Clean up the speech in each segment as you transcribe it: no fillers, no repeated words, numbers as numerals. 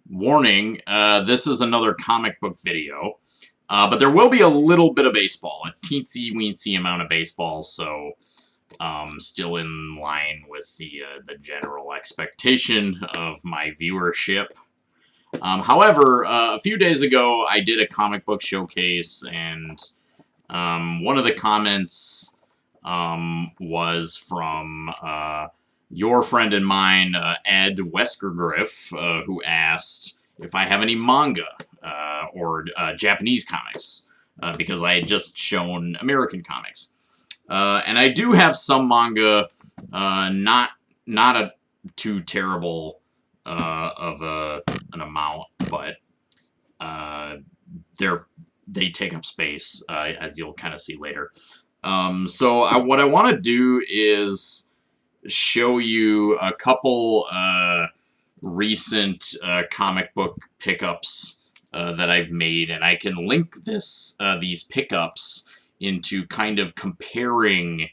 Warning, this is another comic book video, but there will be a little bit of baseball, a teensy-weensy amount of baseball, so still in line with the general expectation of my viewership. However, a few days ago, I did a comic book showcase, and one of the comments was from your friend and mine, Ed Weskergriff, who asked if I have any manga or Japanese comics, because I had just shown American comics. And I do have some manga, not a too terrible of an amount, but they take up space, as you'll kind of see later. So what I want to do is show you a couple recent comic book pickups that I've made, and I can link these pickups into kind of comparing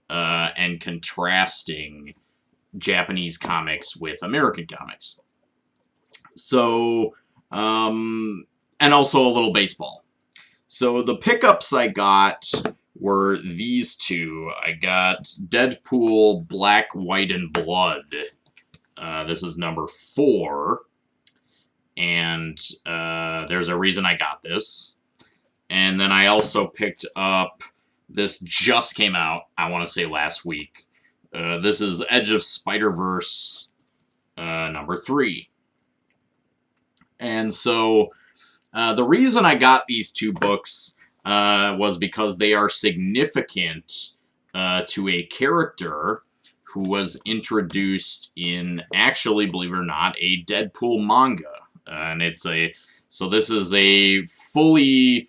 and contrasting Japanese comics with American comics. So, and also a little baseball. So the pickups I got were these two. I got Deadpool Black, White, and Blood. This is number 4. And there's a reason I got this. And then I also picked up, this just came out, I want to say last week. This is Edge of Spider-Verse number 3. And so the reason I got these two books was because they are significant to a character who was introduced in, actually, believe it or not, a Deadpool manga. And so this is a fully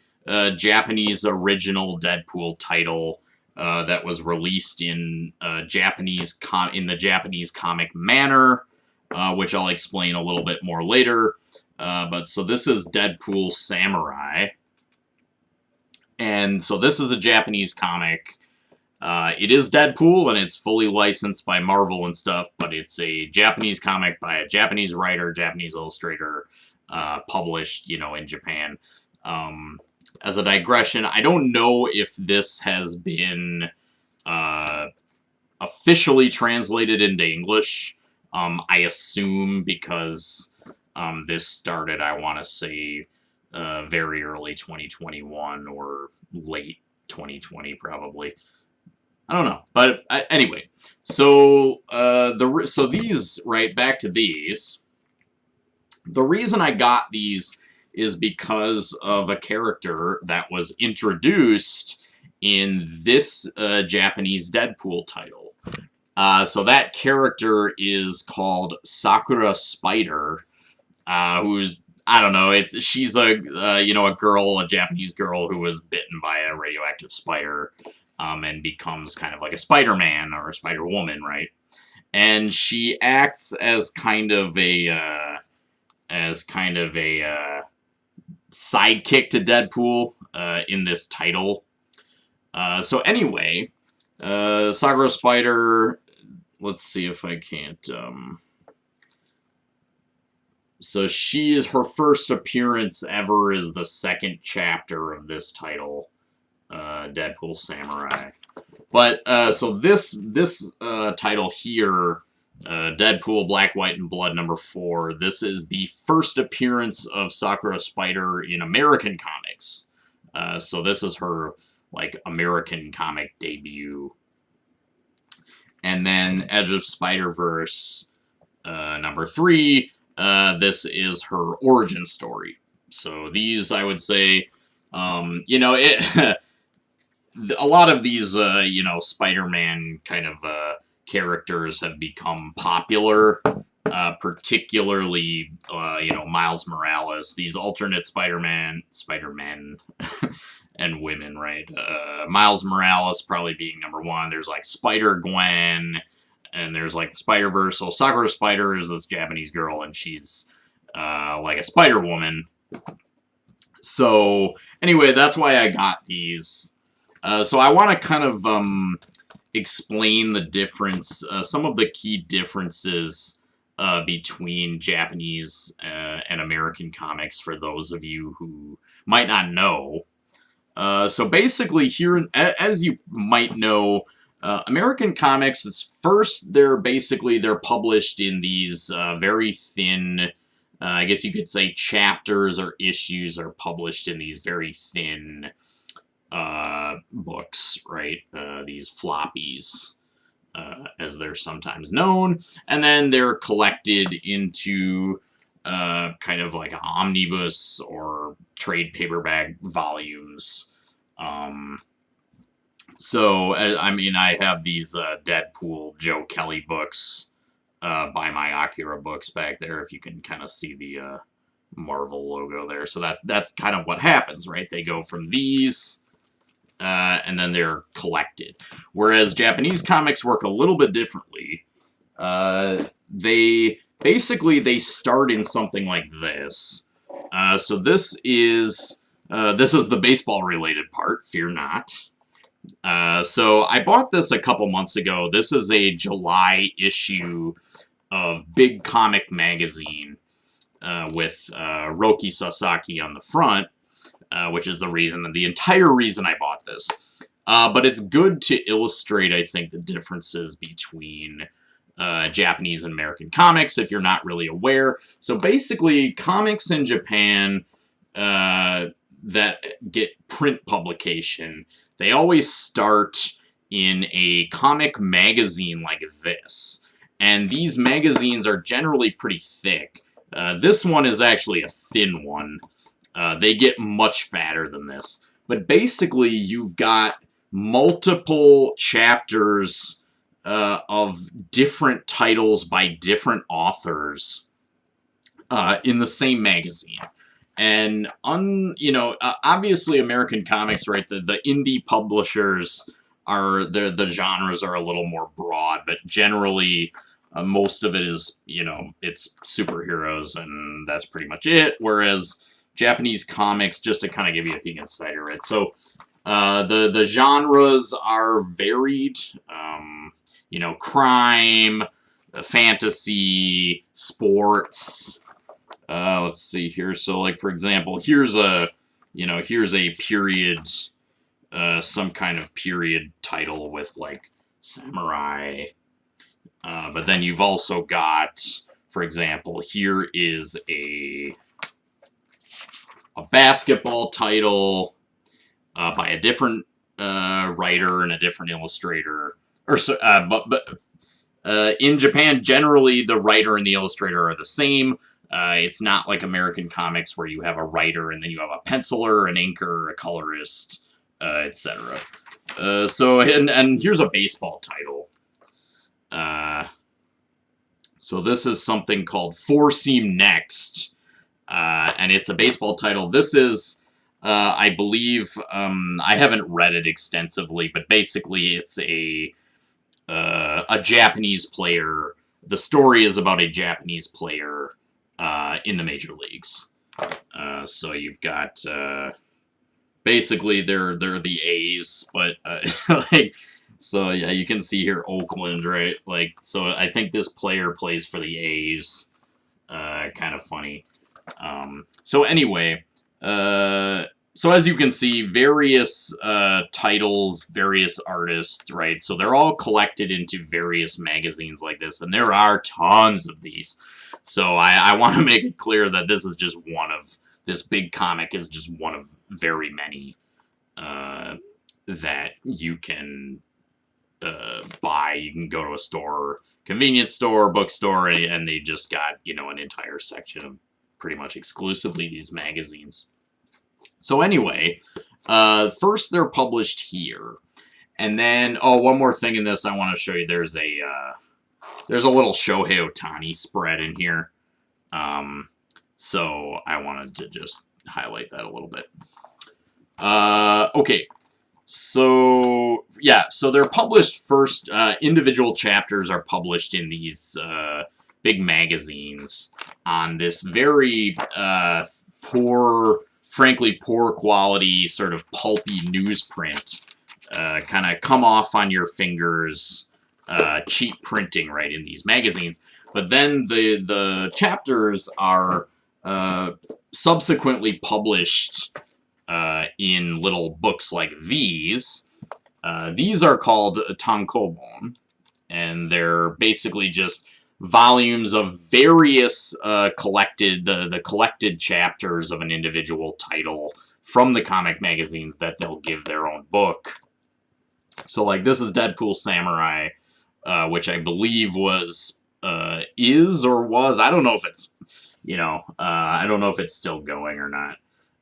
Japanese original Deadpool title that was released in the Japanese comic manner, which I'll explain a little bit more later. But so this is Deadpool Samurai. And so this is a Japanese comic. It is Deadpool, and it's fully licensed by Marvel and stuff, but it's a Japanese comic by a Japanese writer, Japanese illustrator, published, in Japan. As a digression, I don't know if this has been officially translated into English. I assume because this started, I want to say, very early 2021 or late 2020, probably. I don't know, but anyway. So so these, right, back to these. The reason I got these is because of a character that was introduced in this Japanese Deadpool title. So that character is called Sakura Spider, who's, I don't know, she's a girl, a Japanese girl who was bitten by a radioactive spider, and becomes kind of like a Spider-Man or a Spider-Woman, right? And she acts as kind of a sidekick to Deadpool in this title. So anyway, Sakura Spider, let's see if I can't... So her first appearance ever is the second chapter of this title, Deadpool Samurai. But, so this title here, Deadpool Black, White, and Blood number 4, this is the first appearance of Sakura Spider in American comics. So this is her, American comic debut. And then Edge of Spider-Verse, number 3, this is her origin story. So these, I would say, a lot of these, Spider-Man kind of characters have become popular, particularly, Miles Morales, these alternate Spider-Man, and women, right? Miles Morales probably being number 1. There's, Spider-Gwen, and there's, the Spider-Verse. So Sakura Spider is this Japanese girl, and she's, a Spider-Woman. So, anyway, that's why I got these. So I want to kind of explain the difference, some of the key differences between Japanese and American comics for those of you who might not know. So basically here, as you might know, American comics, they're published in these very thin, I guess you could say chapters or issues are published in these very thin books, right? These floppies, as they're sometimes known. And then they're collected into kind of like omnibus or trade paperback volumes. So, I mean, I have these Deadpool Joe Kelly books by my Akira Books back there, if you can kind of see the Marvel logo there. So that's kind of what happens, right? They go from these, and then they're collected. Whereas Japanese comics work a little bit differently. They start in something like this. So this is the baseball related part, fear not. So I bought this a couple months ago. This is a July issue of Big Comic Magazine with Roki Sasaki on the front, which is the entire reason I bought this. But it's good to illustrate, I think, the differences between Japanese and American comics, if you're not really aware. So basically, comics in Japan that get print publication, they always start in a comic magazine like this. And these magazines are generally pretty thick. This one is actually a thin one. They get much fatter than this. But basically, you've got multiple chapters of different titles by different authors in the same magazine. And, obviously American comics, right, the indie publishers the genres are a little more broad, but generally most of it is, it's superheroes, and that's pretty much it. Whereas Japanese comics, just to kind of give you a peek inside, right? So the genres are varied, crime, fantasy, sports. Let's see here. So, like, for example, here's a period, some kind of period title with, like, samurai. But then you've also got, for example, here is a basketball title by a different writer and a different illustrator. But in Japan, generally, the writer and the illustrator are the same. It's not like American comics where you have a writer and then you have a penciler, an inker, a colorist, etc. And here's a baseball title. So this is something called Four Seam Next, and it's a baseball title. This is, I believe, I haven't read it extensively, but basically it's a Japanese player. The story is about a Japanese player in the major leagues. So you've got basically they're the A's, but so yeah, you can see here Oakland, right? Like, so I think this player plays for the A's. Kind of funny. So anyway, so as you can see, various titles, various artists, right? So they're all collected into various magazines like this, and there are tons of these. So I want to make it clear that this is just this big comic is just one of very many that you can buy. You can go to a store, convenience store, bookstore, and they just got, an entire section of pretty much exclusively these magazines. So anyway, first they're published here. And then, one more thing in this I want to show you. There's a little Shohei Ohtani spread in here. So I wanted to just highlight that a little bit. Okay. So, yeah, so they're published first. Individual chapters are published in these big magazines on this very frankly poor quality, sort of pulpy newsprint. Kind of come off on your fingers, cheap printing, right, in these magazines. But then the chapters are subsequently published in little books like these. These are called tankobon, and they're basically just volumes of various the collected chapters of an individual title from the comic magazines that they'll give their own book. So, like, this is Deadpool Samurai, which I believe was, is or was, I don't know if it's, I don't know if it's still going or not.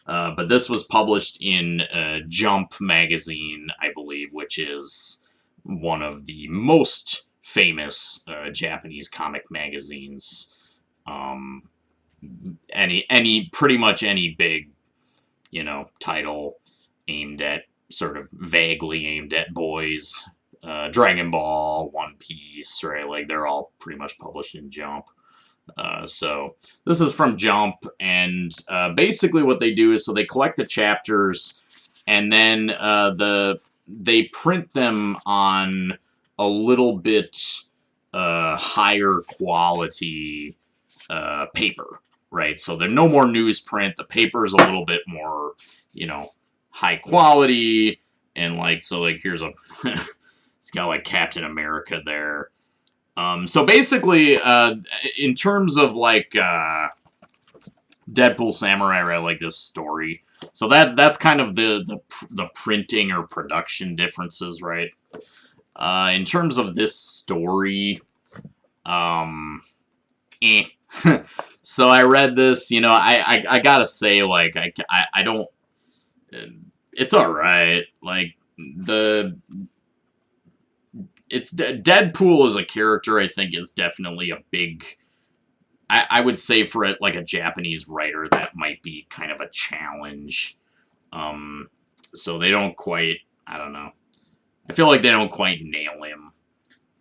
But this was published in Jump magazine, I believe, which is one of the most famous Japanese comic magazines. Pretty much any big, title aimed at, sort of vaguely aimed at boys. Dragon Ball, One Piece, right? Like, they're all pretty much published in Jump. So this is from Jump, and basically what they do is, so they collect the chapters, and then they print them on a little bit higher quality paper, right? So they're no more newsprint. The paper is a little bit more, high quality, and like, so like, here's a it's got like Captain America there. So basically, in terms of like Deadpool Samurai, I like this story. So that's kind of the printing or production differences, right? In terms of this story, eh. So I read this, I gotta say, like, I don't. It's all right. Like, Deadpool as a character, I think, is definitely a big. I would say for it, like a Japanese writer, that might be kind of a challenge. So they don't quite. I don't know. I feel like they don't quite nail him.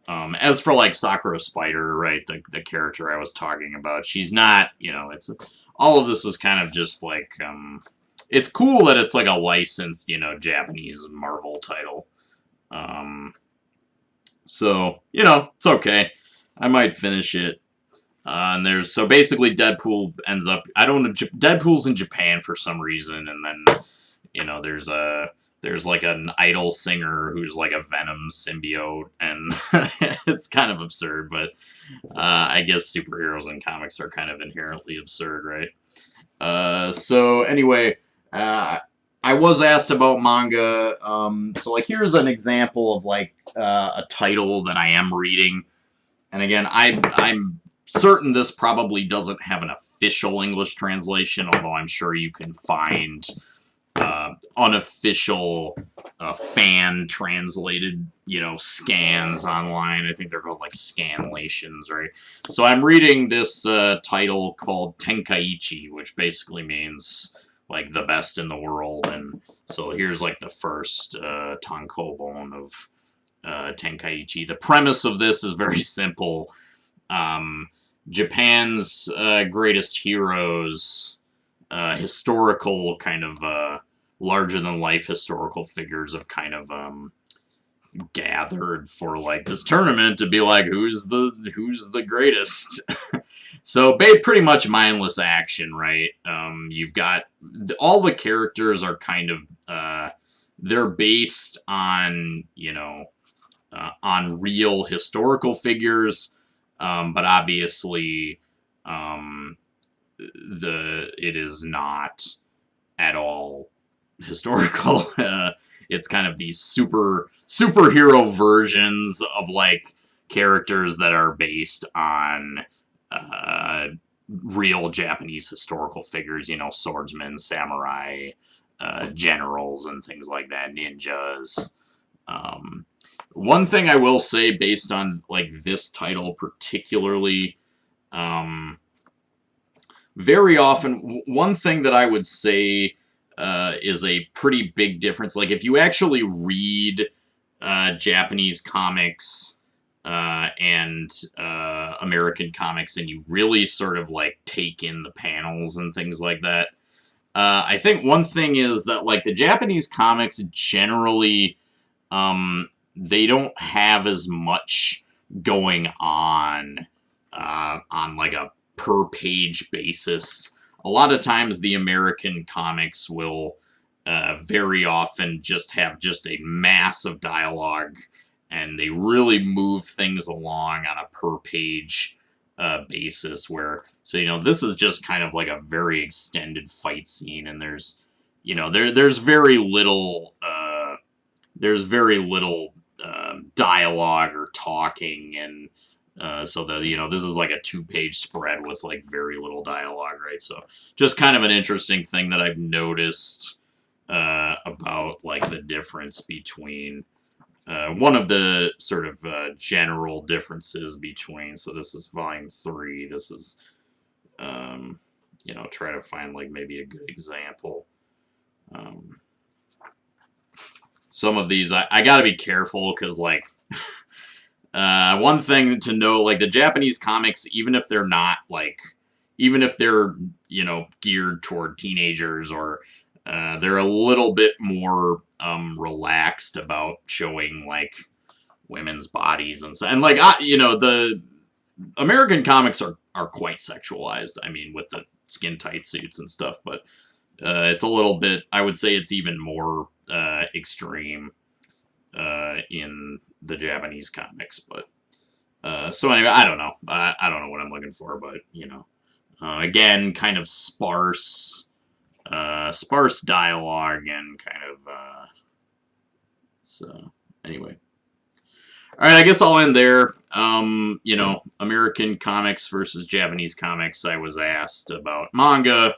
As for like Sakura Spider, right, the character I was talking about, she's not. It's all of this is kind of just like. It's cool that it's like a licensed, Japanese Marvel title. So, it's okay. I might finish it. And so basically Deadpool ends up, I don't know, Deadpool's in Japan for some reason, and then, there's like an idol singer who's like a Venom symbiote, and it's kind of absurd, but I guess superheroes in comics are kind of inherently absurd, right? So anyway, I was asked about manga, so like here's an example of like a title that I am reading, and again, I'm certain this probably doesn't have an official English translation, although I'm sure you can find unofficial fan translated, scans online. I think they're called like scanlations, right? So I'm reading this title called Tenkaichi, which basically means like the best in the world, and so here's like the first tankobon of Tenkaichi. The premise of this is very simple. Japan's greatest heroes, historical kind of larger-than-life historical figures have kind of gathered for like this tournament to be like, who's the greatest. So pretty much mindless action, right? You've got all the characters are kind of they're based on on real historical figures, but obviously it is not at all historical. It's kind of these superhero versions of like characters that are based on real Japanese historical figures, swordsmen, samurai, generals, and things like that, ninjas. One thing I will say, based on like this title particularly, very often, one thing that I would say is a pretty big difference. Like, if you actually read Japanese comics and American comics, and you really sort of like take in the panels and things like that, I think one thing is that like the Japanese comics generally, they don't have as much going on on like a per page basis. A lot of times the American comics will very often just have just a mass of dialogue, and they really move things along on a per page basis. Where, so this is just kind of like a very extended fight scene, and there's very little dialogue or talking, and so that this is like a 2-page spread with like very little dialogue, right? So just kind of an interesting thing that I've noticed about like the difference between one of the sort of general differences between. So this is volume 3. This is try to find like maybe a good example. Some of these I gotta be careful because like one thing to know, like the Japanese comics, even if they're geared toward teenagers, or they're a little bit more relaxed about showing like women's bodies and so, and like the American comics are quite sexualized. I mean, with the skin tight suits and stuff, but it's a little bit, I would say it's even more extreme in the Japanese comics. But so anyway, I don't know. I don't know what I'm looking for, but again, kind of sparse dialogue, and kind of so anyway. All right, I guess I'll end there. American comics versus Japanese comics. I was asked about manga.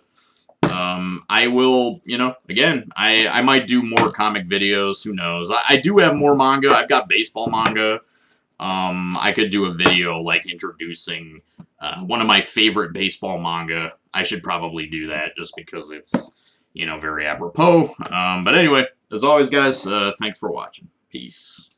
I will, again, I might do more comic videos. Who knows? I do have more manga. I've got baseball manga. I could do a video like introducing one of my favorite baseball manga. I should probably do that just because it's, very apropos. But anyway, as always, guys, thanks for watching. Peace.